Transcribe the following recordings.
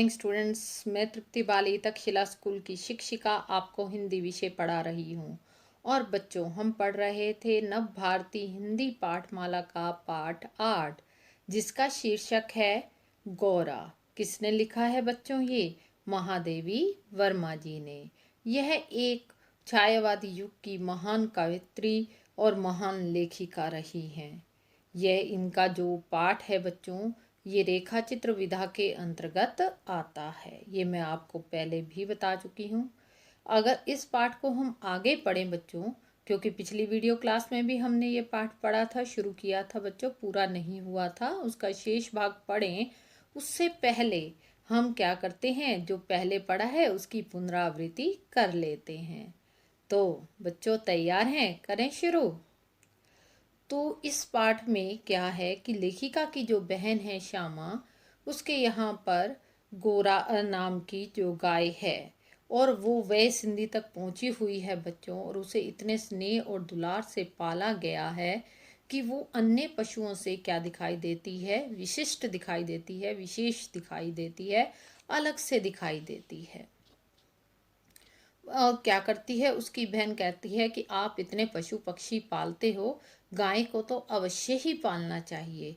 Morning students. मैं तृप्ति बाली Takshashila school की शिक्षिका आपको हिंदी विषय पढ़ा रही हूँ। और बच्चों, हम पढ़ रहे थे नव भारती हिंदी पाठमाला का पाठ 8, जिसका शीर्षक है गौरा। किसने लिखा है बच्चों? ये महादेवी वर्मा जी ने। यह एक छायावादी युग की महान कवयित्री और महान लेखिका रही हैं। यह इनका जो पाठ है बच्चों, ये रेखा चित्र विधा के अंतर्गत आता है। ये मैं आपको पहले भी बता चुकी हूँ। अगर इस पाठ को हम आगे पढ़ें बच्चों, क्योंकि पिछली वीडियो क्लास में भी हमने ये पाठ पढ़ा था, शुरू किया था बच्चों, पूरा नहीं हुआ था, उसका शेष भाग पढ़ें उससे पहले हम क्या करते हैं, जो पहले पढ़ा है उसकी पुनरावृत्ति कर लेते हैं। तो बच्चों तैयार हैं? करें शुरू। तो इस पाठ में क्या है कि लेखिका की जो बहन है श्यामा, उसके यहाँ पर गोरा नाम की जो गाय है, और वो वह सिंधी तक पहुँची हुई है बच्चों, और उसे इतने स्नेह और दुलार से पाला गया है कि वो अन्य पशुओं से क्या दिखाई देती है, विशिष्ट दिखाई देती है, विशेष दिखाई देती है, अलग से दिखाई देती है। क्या करती है, उसकी बहन कहती है कि आप इतने पशु पक्षी पालते हो, गाय को तो अवश्य ही पालना चाहिए।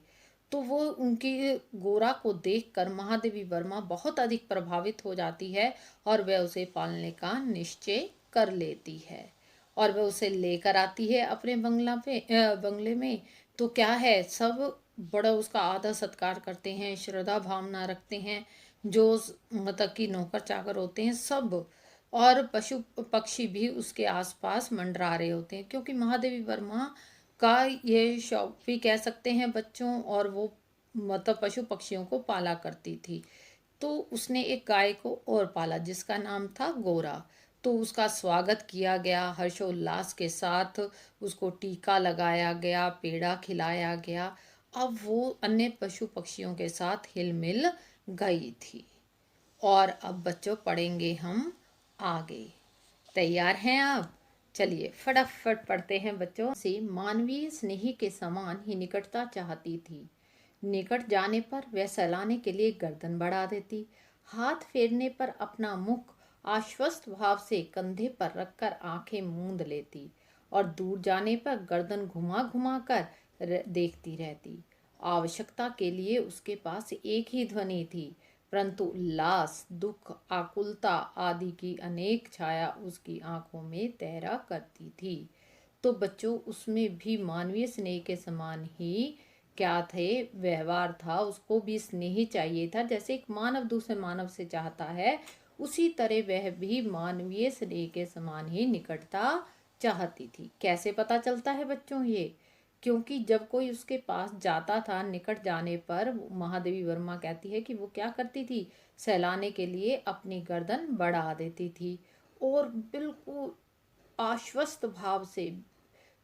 तो वो उनकी गोरा को देखकर महादेवी वर्मा बहुत अधिक प्रभावित हो जाती है और वह उसे पालने का निश्चय कर लेती है, और वह उसे लेकर आती है अपने बंगले में। तो क्या है, सब बड़ा उसका आदर सत्कार करते हैं, श्रद्धा भावना रखते हैं। जो मतलब कि नौकर चाकर होते हैं सब, और पशु पक्षी भी उसके आसपास मंडरा रहे होते हैं, क्योंकि महादेवी वर्मा का ये शौक भी कह सकते हैं बच्चों, और वो मतलब पशु पक्षियों को पाला करती थी। तो उसने एक गाय को और पाला जिसका नाम था गोरा। तो उसका स्वागत किया गया हर्षोल्लास के साथ, उसको टीका लगाया गया, पेड़ा खिलाया गया। अब वो अन्य पशु पक्षियों के साथ हिल मिल गई थी। और अब बच्चों पढ़ेंगे हम आगे। तैयार हैं आप? चलिए फटाफट पढ़ते हैं बच्चों। से मानवीय स्नेही के समान ही निकटता चाहती थी। निकट जाने पर वह सहलाने के लिए गर्दन बढ़ा देती, हाथ फेरने पर अपना मुख आश्वस्त भाव से कंधे पर रखकर आंखें मूंद लेती, और दूर जाने पर गर्दन घुमा घुमा कर देखती रहती। आवश्यकता के लिए उसके पास एक ही ध्वनि थी, परंतु उल्लास, दुख, आकुलता आदि की अनेक छाया उसकी आंखों में तैरा करती थी। तो बच्चों उसमें भी मानवीय स्नेह के समान ही क्या थे, व्यवहार था। उसको भी स्नेह चाहिए था, जैसे एक मानव दूसरे मानव से चाहता है, उसी तरह वह भी मानवीय स्नेह के समान ही निकटता चाहती थी। कैसे पता चलता है बच्चों ये? क्योंकि जब कोई उसके पास जाता था, निकट जाने पर महादेवी वर्मा कहती है कि वो क्या करती थी, सहलाने के लिए अपनी गर्दन बढ़ा देती थी, और बिल्कुल आश्वस्त भाव से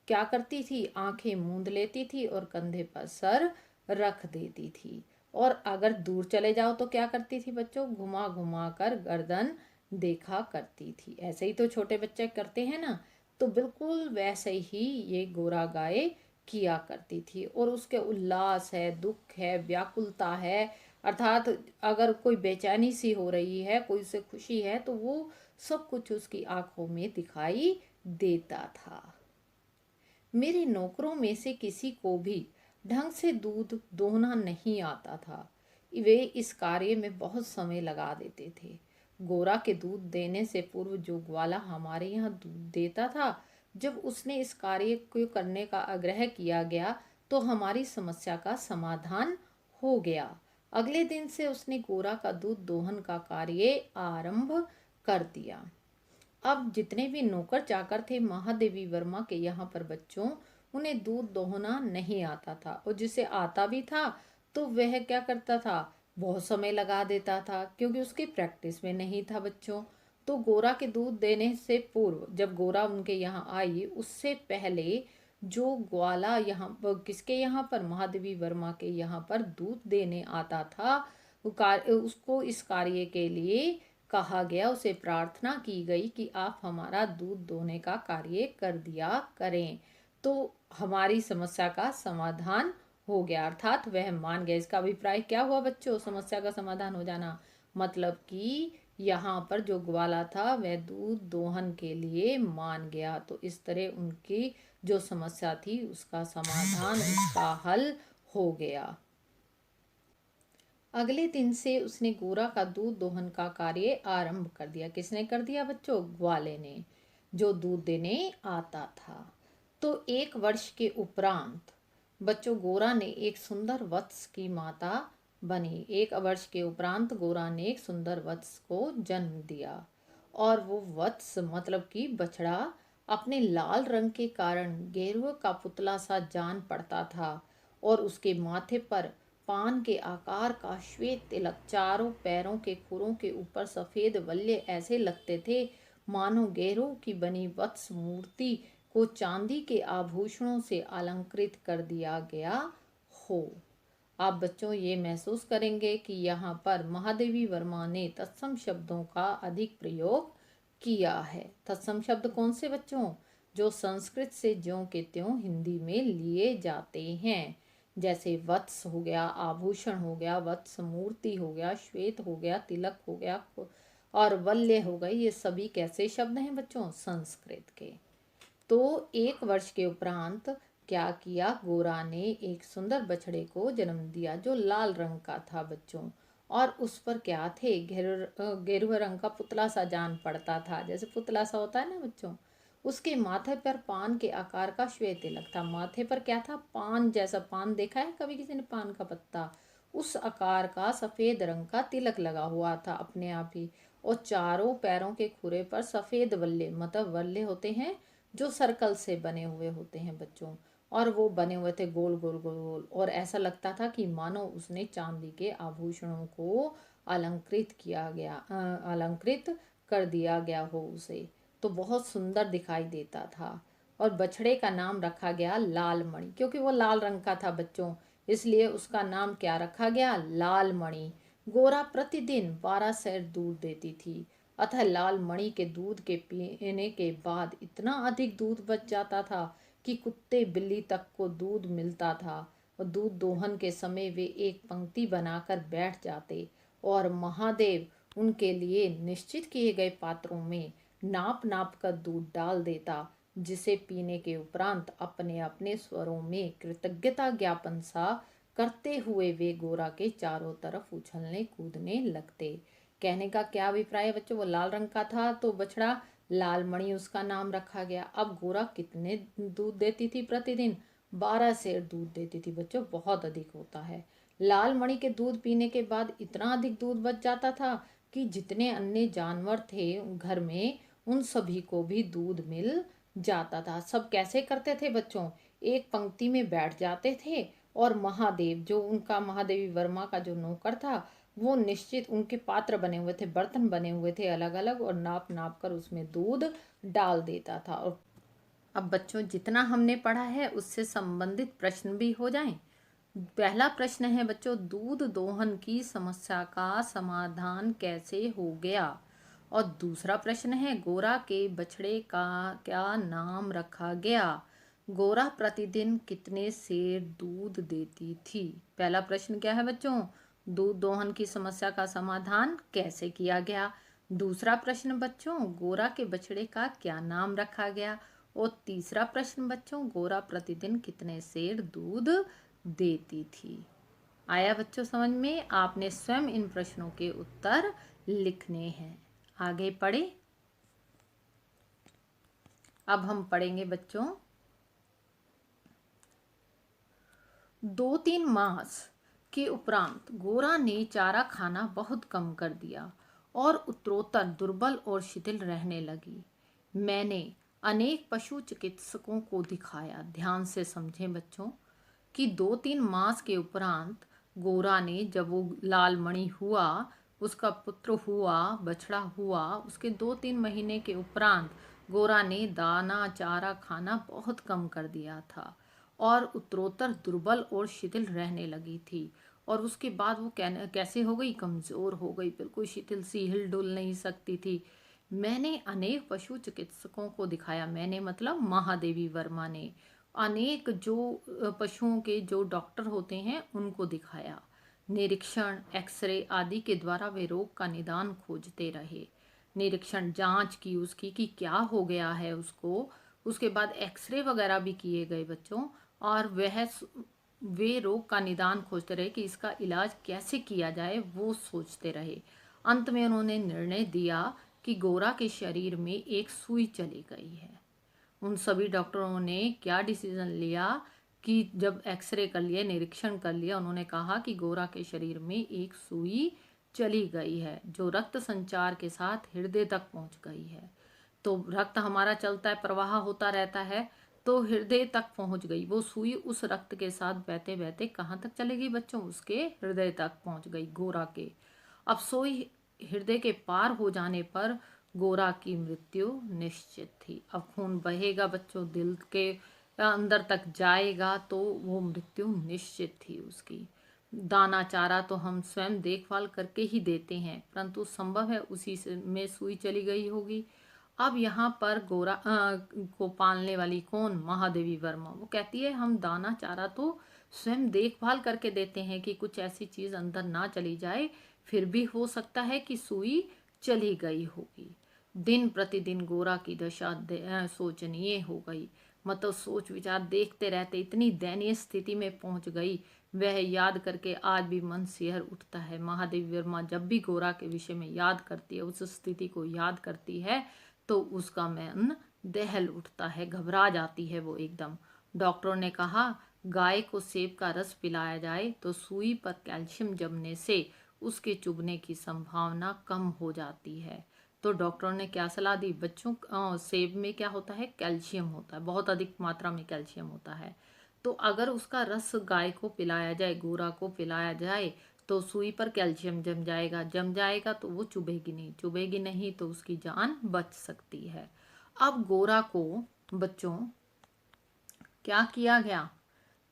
क्या करती थी, आंखें मूंद लेती थी और कंधे पर सर रख देती थी। और अगर दूर चले जाओ तो क्या करती थी बच्चों, घुमा घुमा कर गर्दन देखा करती थी। ऐसे ही तो छोटे बच्चे करते हैं ना, तो बिल्कुल वैसे ही ये गोरा गाय किया करती थी। और उसके उल्लास है, दुख है, व्याकुलता है, अर्थात अगर कोई बेचैनी सी हो रही है, कोई उसे खुशी है, तो वो सब कुछ उसकी आंखों में दिखाई देता था। मेरे नौकरों में से किसी को भी ढंग से दूध दोहना नहीं आता था। वे इस कार्य में बहुत समय लगा देते थे। गोरा के दूध देने से पूर्व जो ग्वाला हमारे यहाँ दूध देता था, जब उसने इस कार्य को करने का आग्रह किया गया तो हमारी समस्या का समाधान हो गया। अगले दिन से उसने गोरा का दूध दोहन का कार्य आरंभ कर दिया। अब जितने भी नौकर चाकर थे महादेवी वर्मा के यहाँ पर बच्चों, उन्हें दूध दोहना नहीं आता था, और जिसे आता भी था तो वह क्या करता था, बहुत समय लगा देता था, क्योंकि उसकी प्रैक्टिस में नहीं था बच्चों। तो गोरा के दूध देने से पूर्व, जब गोरा उनके यहाँ आई, उससे पहले जो ग्वाला यहाँ पर, किसके यहाँ पर, महादेवी वर्मा के यहाँ पर दूध देने आता था, उसको इस कार्य के लिए कहा गया, उसे प्रार्थना की गई कि आप हमारा दूध दोहने का कार्य कर दिया करें। तो हमारी समस्या का समाधान हो गया, अर्थात वह मान गया। इसका अभिप्राय क्या हुआ बच्चों, समस्या का समाधान हो जाना? मतलब कि यहाँ पर जो ग्वाला था वह दूध दोहन के लिए मान गया। तो इस तरह उनकी जो समस्या थी उसका समाधान, उसका हल हो गया। अगले दिन से उसने गोरा का दूध दोहन का कार्य आरंभ कर दिया। किसने कर दिया बच्चों? ग्वाले ने, जो दूध देने आता था। तो 1 वर्ष के उपरांत बच्चों गोरा ने एक सुंदर वत्स की माता बनी। 1 वर्ष के उपरांत गोरा ने एक सुंदर वत्स को जन्म दिया। और वो वत्स मतलब कि बछड़ा अपने लाल रंग के कारण गेरुआ का पुतला सा जान पड़ता था। और उसके माथे पर पान के आकार का श्वेत तिलक, चारों पैरों के खुरों के ऊपर सफेद वल्य ऐसे लगते थे मानो गैरों की बनी वत्स मूर्ति को चांदी के आभूषणों से अलंकृत कर दिया गया हो। आप बच्चों ये महसूस करेंगे कि यहाँ पर महादेवी वर्मा ने तत्सम शब्दों का अधिक प्रयोग किया है। तत्सम शब्द कौन से बच्चों? जो संस्कृत से ज्यों के त्यों हिंदी में लिए जाते हैं। जैसे वत्स हो गया, आभूषण हो गया, वत्स मूर्ति हो गया, श्वेत हो गया, तिलक हो गया और वल्य हो गई। ये सभी कैसे शब्द हैं बच्चों? संस्कृत के। तो 1 वर्ष के उपरांत क्या किया? गोरा ने एक सुंदर बछड़े को जन्म दिया जो लाल रंग का था बच्चों। और उस पर क्या थे? गेरुआ रंग का पुतला सा जान पड़ता था, जैसे पुतला सा होता है ना बच्चों। उसके माथे पर पान के आकार का श्वेत तिलक था। माथे पर क्या था? पान जैसा। पान देखा है कभी किसी ने? पान का पत्ता, उस आकार का सफेद रंग का तिलक लगा हुआ था अपने आप ही। और चारों पैरों के खुरे पर सफेद वल्ले, मतलब वल्ले होते हैं जो सर्कल से बने हुए होते हैं बच्चों। और वो बने हुए थे गोल गोल गोल गोल। और ऐसा लगता था कि मानो उसने चांदी के आभूषणों को अलंकृत कर दिया गया हो उसे। तो बहुत सुंदर दिखाई देता था। और बछड़े का नाम रखा गया लाल मणि, क्योंकि वो लाल रंग का था बच्चों, इसलिए उसका नाम क्या रखा गया? लाल मणि। गोरा प्रतिदिन 12 सेर दूध देती थी। अतः लाल मणि के दूध के पीने के बाद इतना अधिक दूध बच जाता था कि कुत्ते बिल्ली तक को दूध मिलता था। और दूध दोहन के समय वे एक पंक्ति बनाकर बैठ जाते और महादेव उनके लिए निश्चित किए गए पात्रों में नाप नाप कर दूध डाल देता, जिसे पीने के उपरांत अपने अपने स्वरों में कृतज्ञता ज्ञापन सा करते हुए वे गोरा के चारों तरफ उछलने कूदने लगते। कहने का क्या अभिप्राय है बच्चों? वो लाल रंग का था तो बछड़ा लाल मणि उसका नाम रखा गया। अब गोरा कितने दूध देती थी प्रतिदिन? 12 सेर दूध देती थी बच्चों, बहुत अधिक होता है। लाल मणि के दूध पीने के बाद इतना अधिक दूध बच जाता था कि जितने अन्य जानवर थे घर में उन सभी को भी दूध मिल जाता था। सब कैसे करते थे बच्चों? एक पंक्ति में बैठ जाते थे और महादेव, जो उनका महादेवी वर्मा का जो नौकर था, वो निश्चित उनके पात्र बने हुए थे, बर्तन बने हुए थे अलग अलग, और नाप नाप कर उसमें दूध डाल देता था। और अब बच्चों जितना हमने पढ़ा है उससे संबंधित प्रश्न भी हो जाएं। पहला प्रश्न है बच्चों, दूध दोहन की समस्या का समाधान कैसे हो गया? और दूसरा प्रश्न है, गोरा के बछड़े का क्या नाम रखा गया? गोरा प्रतिदिन कितने सेर दूध देती थी? पहला प्रश्न क्या है बच्चों? दूध दोहन की समस्या का समाधान कैसे किया गया? दूसरा प्रश्न बच्चों, गोरा के बछड़े का क्या नाम रखा गया? और तीसरा प्रश्न बच्चों, गोरा प्रतिदिन कितने सेर दूध देती थी? आया बच्चों समझ में? आपने स्वयं इन प्रश्नों के उत्तर लिखने हैं। आगे पढ़े। अब हम पढ़ेंगे बच्चों 2-3 मास के उपरांत गोरा ने चारा खाना बहुत कम कर दिया और उत्तरोत्तर दुर्बल और शिथिल रहने लगी। मैंने अनेक पशु चिकित्सकों को दिखाया। ध्यान से समझें बच्चों कि 2-3 मास के उपरांत गोरा ने, जब वो लाल मणि हुआ, उसका पुत्र हुआ, बछड़ा हुआ, उसके 2-3 महीने के उपरांत गोरा ने दाना चारा खाना बहुत कम कर दिया था और उत्तरोत्तर दुर्बल और शिथिल रहने लगी थी। और उसके बाद वो कैसे हो गई? कमज़ोर हो गई, बिल्कुल शिथिल सी, हिल डुल नहीं सकती थी। मैंने अनेक पशु चिकित्सकों को दिखाया। मैंने मतलब महादेवी वर्मा ने अनेक जो पशुओं के जो डॉक्टर होते हैं उनको दिखाया, निरीक्षण, एक्सरे आदि के द्वारा वे रोग का निदान खोजते रहे। निरीक्षण, जांच की उसकी कि क्या हो गया है उसको, उसके बाद एक्सरे वगैरह भी किए गए बच्चों, और वे रोग का निदान खोजते रहे कि इसका इलाज कैसे किया जाए, वो सोचते रहे। अंत में उन्होंने निर्णय दिया कि गोरा के शरीर में एक सुई चली गई है। उन सभी डॉक्टरों ने क्या डिसीजन लिया कि जब एक्सरे कर लिया, निरीक्षण कर लिया, उन्होंने कहा कि गोरा के शरीर में एक सुई चली गई है जो रक्त संचार के साथ हृदय तक पहुंच गई है। तो रक्त हमारा चलता है, प्रवाह होता रहता है, तो हृदय तक पहुंच गई वो सुई। उस रक्त के साथ बहते बहते कहाँ तक चलेगी बच्चों? उसके हृदय तक पहुंच गई गोरा के। अब सुई हृदय के पार हो जाने पर गोरा की मृत्यु निश्चित थी। अब खून बहेगा बच्चों, दिल के अंदर तक जाएगा, तो वो मृत्यु निश्चित थी उसकी। दाना चारा तो हम स्वयं देखभाल करके ही देते हैं, परंतु संभव है उसी से में सुई चली गई होगी। अब यहाँ पर गोरा को पालने वाली कौन? महादेवी वर्मा। वो कहती है हम दाना चारा तो स्वयं देखभाल करके देते हैं कि कुछ ऐसी चीज अंदर ना चली जाए, फिर भी हो सकता है कि सुई चली गई होगी। दिन प्रतिदिन गोरा की दशा शोचनीय हो गई। मतलब सोच विचार देखते रहते इतनी दयनीय स्थिति में पहुंच गई, वह याद करके आज भी मन सिहर उठता है। महादेवी वर्मा जब भी गोरा के विषय में याद करती है, उस स्थिति को याद करती है, तो उसका मन दहल उठता है, घबरा जाती है वो एकदम। डॉक्टरों ने कहा गाय को सेब का रस पिलाया जाए तो सुई पर कैल्शियम जमने से उसके चुभने की संभावना कम हो जाती है। तो डॉक्टरों ने क्या सलाह दी बच्चों? सेब में क्या होता है? कैल्शियम होता है, बहुत अधिक मात्रा में कैल्शियम होता है। तो अगर उसका रस गाय को पिलाया जाए, गोरा को पिलाया जाए, तो सुई पर कैल्शियम जम जाएगा तो वो चुभेगी नहीं तो उसकी जान बच सकती है। अब गोरा को बच्चों क्या किया गया?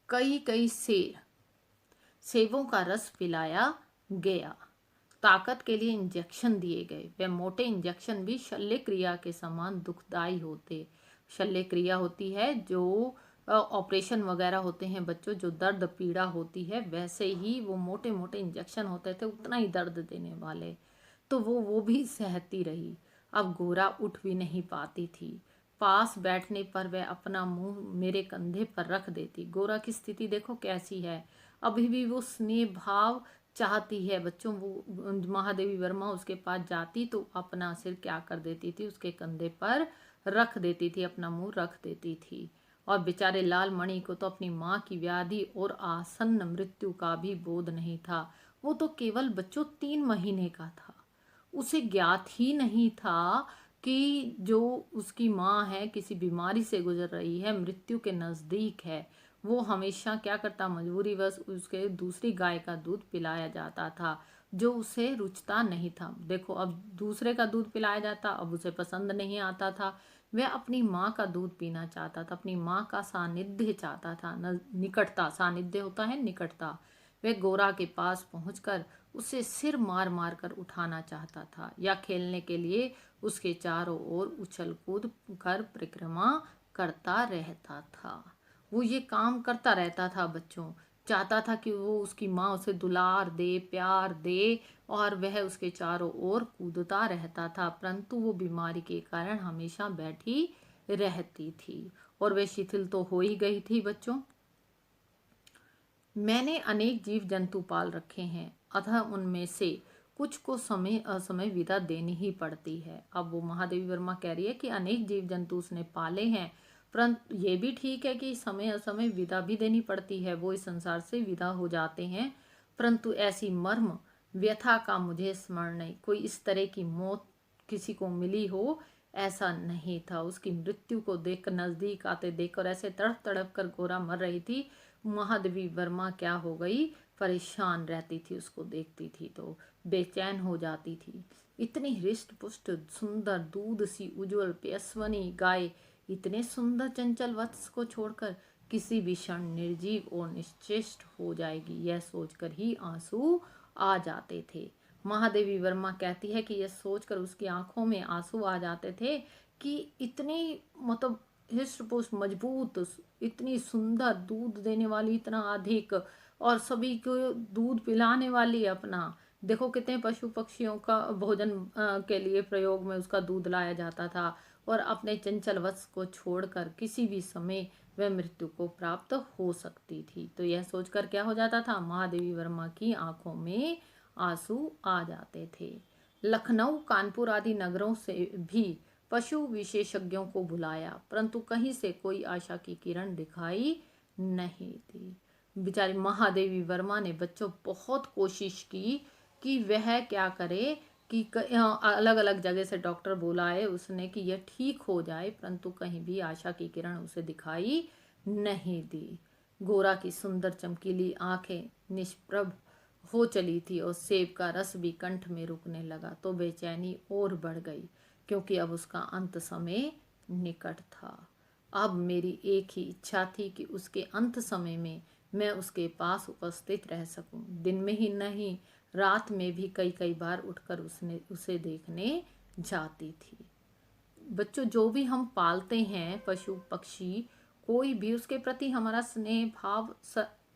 कई कई सेबों का रस पिलाया गया। ताकत के लिए इंजेक्शन दिए गए। वे मोटे इंजेक्शन भी शल्य क्रिया के समान दुखदाई होते। शल्य क्रिया होती है जो ऑपरेशन वगैरह होते हैं बच्चों, जो दर्द पीड़ा होती है, वैसे ही वो मोटे मोटे इंजेक्शन होते थे, उतना ही दर्द देने वाले। तो वो भी सहती रही। अब गोरा उठ भी नहीं पाती थी। पास बैठने पर वह अपना मुंह मेरे कंधे पर रख देती। गोरा की स्थिति देखो कैसी है। अभी भी वो स्नेह भाव चाहती है बच्चों। वो महादेवी वर्मा उसके पास जाती तो अपना सिर क्या कर देती थी? उसके कंधे पर रख देती थी, अपना मुंह रख देती थी। और बेचारे लाल मणि को तो अपनी माँ की व्याधि और आसन्न मृत्यु का भी बोध नहीं था। वो तो केवल बच्चों 3 महीने का था। उसे ज्ञात ही नहीं था कि जो उसकी माँ है किसी बीमारी से गुजर रही है, मृत्यु के नज़दीक है। वो हमेशा क्या करता? मजबूरीवश उसके दूसरी गाय का दूध पिलाया जाता था जो उसे रुचता नहीं था। देखो अब दूसरे का दूध पिलाया जाता, अब उसे पसंद नहीं आता था। वह अपनी माँ का दूध पीना चाहता था, अपनी माँ का सानिध्य चाहता था, निकटता। सानिध्य होता है निकटता। वह गोरा के पास पहुंचकर उसे सिर मार मार कर उठाना चाहता था, या खेलने के लिए उसके चारों ओर उछल कूद कर परिक्रमा करता रहता था। वो ये काम करता रहता था बच्चों। चाहता था कि वो उसकी माँ उसे दुलार दे, प्यार दे, और वह उसके चारों ओर कूदता रहता था, परंतु वो बीमारी के कारण हमेशा बैठी रहती थी और वह शिथिल तो हो ही गई थी बच्चों। मैंने अनेक जीव जंतु पाल रखे हैं, अतः उनमें से कुछ को समय असमय विदा देनी ही पड़ती है। अब वो महादेवी वर्मा कह रही है कि अनेक जीव जंतु उसने पाले हैं, परंतु ये भी ठीक है कि समय असमय विदा भी देनी पड़ती है, वो इस संसार से विदा हो जाते हैं। परंतु ऐसी मर्म व्यथा का मुझे स्मरण नहीं। कोई इस तरह की मौत किसी को मिली हो, ऐसा नहीं था। उसकी मृत्यु को देखकर, नजदीक आते देखकर ऐसे तड़प तड़प कर गोरा मर रही थी। महादेवी वर्मा क्या हो गई? परेशान रहती थी, उसको देखती थी तो बेचैन हो जाती थी। इतनी हृष्ट पुष्ट सुंदर दूध सी उज्जवल पेशवनी गाय इतने सुंदर चंचल वत्स को छोड़कर किसी भी क्षण निर्जीव और निश्चेष्ट हो जाएगी, यह सोचकर ही आंसू आ जाते थे। महादेवी वर्मा कहती है कि यह सोचकर उसकी आंखों में आंसू आ जाते थे कि इतनी मतलब हिस्ट पुष्ट मजबूत, इतनी सुंदर, दूध देने वाली इतना अधिक, और सभी को दूध पिलाने वाली अपना। देखो कितने पशु पक्षियों का भोजन के लिए प्रयोग में उसका दूध लाया जाता था, और अपने चंचल वश को छोड़कर किसी भी समय वह मृत्यु को प्राप्त हो सकती थी। तो यह सोचकर क्या हो जाता था, महादेवी वर्मा की आंखों में आंसू आ जाते थे। लखनऊ, कानपुर आदि नगरों से भी पशु विशेषज्ञों को बुलाया, परंतु कहीं से कोई आशा की किरण दिखाई नहीं दी। बेचारी महादेवी वर्मा ने बच्चों बहुत कोशिश की कि वह क्या करे, कि अलग अलग जगह से डॉक्टर बुलाए उसने कि यह ठीक हो जाए, परंतु कहीं भी आशा की किरण उसे दिखाई नहीं दी। गोरा की सुंदर चमकीली आंखें निष्प्रभ हो चली थी, और सेब का रस भी कंठ में रुकने लगा, तो बेचैनी और बढ़ गई, क्योंकि अब उसका अंत समय निकट था। अब मेरी एक ही इच्छा थी कि उसके अंत समय में मैं उसके पास उपस्थित रह सकूं। दिन में ही नहीं, रात में भी कई कई बार उठकर उसे देखने जाती थी। बच्चों, जो भी हम पालते हैं पशु पक्षी, कोई भी, उसके प्रति हमारा स्नेह भाव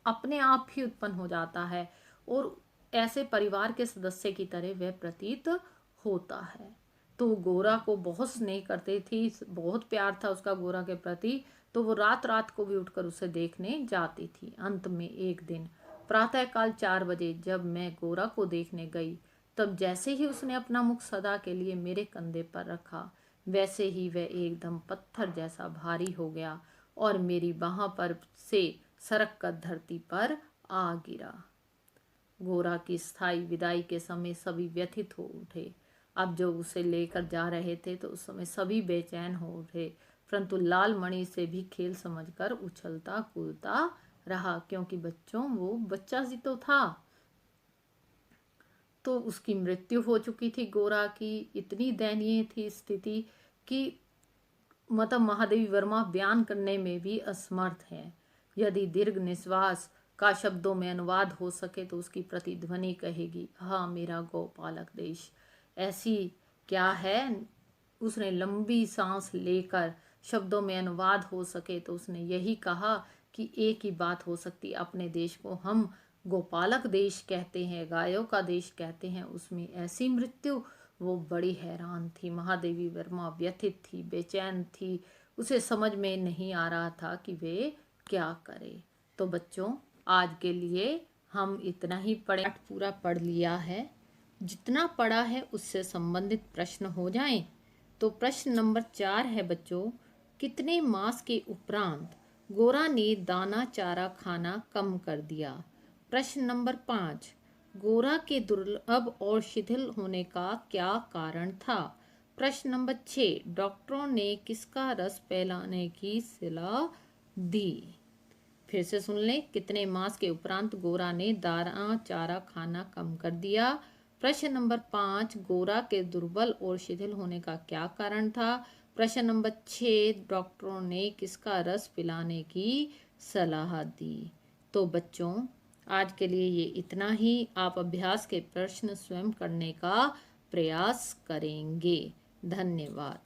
अपने आप ही उत्पन्न हो जाता है, और ऐसे परिवार के सदस्य की तरह वह प्रतीत होता है। तो गोरा को बहुत स्नेह करती थी, बहुत प्यार था उसका गोरा के प्रति, तो वो रात रात को भी उठकर उसे देखने जाती थी। अंत में एक दिन प्रातःकाल 4 बजे जब मैं गोरा को देखने गई, तब जैसे ही उसने अपना मुख सदा के लिए मेरे कंधे पर रखा, वैसे ही वह एकदम पत्थर जैसा भारी हो गया, और मेरी बाह पर से सरक कर धरती पर आ गिरा। गोरा की स्थायी विदाई के समय सभी व्यथित हो उठे। अब जो उसे लेकर जा रहे थे तो उस समय सभी बेचैन हो उठे, परंतु लाल मणि से भी खेल समझकर उछलता कूदता रहा, क्योंकि बच्चों वो बच्चा ही तो था। तो उसकी मृत्यु हो चुकी थी गोरा की। इतनी दयनीय थी स्थिति कि मतलब महादेवी वर्मा बयान करने में भी असमर्थ है। यदि दीर्घ निश्वास का शब्दों में अनुवाद हो सके तो उसकी प्रतिध्वनि कहेगी, हाँ मेरा गोपालक देश। ऐसी क्या है, उसने लंबी सांस लेकर शब्दों में अनुवाद हो सके तो उसने यही कहा कि एक ही बात हो सकती, अपने देश को हम गोपालक देश कहते हैं, गायों का देश कहते हैं, उसमें ऐसी मृत्यु। वो बड़ी हैरान थी। महादेवी वर्मा व्यथित थी, बेचैन थी, उसे समझ में नहीं आ रहा था कि वे क्या करे। तो बच्चों, आज के लिए हम इतना ही पाठ पूरा पढ़ लिया है। जितना पढ़ा है उससे संबंधित प्रश्न हो जाएं। तो प्रश्न नंबर 4 है बच्चों, कितने मास के उपरांत गोरा ने दाना चारा खाना कम कर दिया? प्रश्न नंबर 5, गोरा के दुर्लभ और शिथिल होने का क्या कारण था? प्रश्न नंबर 6, डॉक्टरों ने किसका रस पिलाने की सलाह दी? फिर से सुन लें, कितने मास के उपरांत गोरा ने दाना चारा खाना कम कर दिया? प्रश्न नंबर 5, गोरा के दुर्बल और शिथिल होने का क्या कारण था? प्रश्न नंबर 6, डॉक्टरों ने किसका रस पिलाने की सलाह दी? तो बच्चों, आज के लिए ये इतना ही। आप अभ्यास के प्रश्न स्वयं करने का प्रयास करेंगे। धन्यवाद।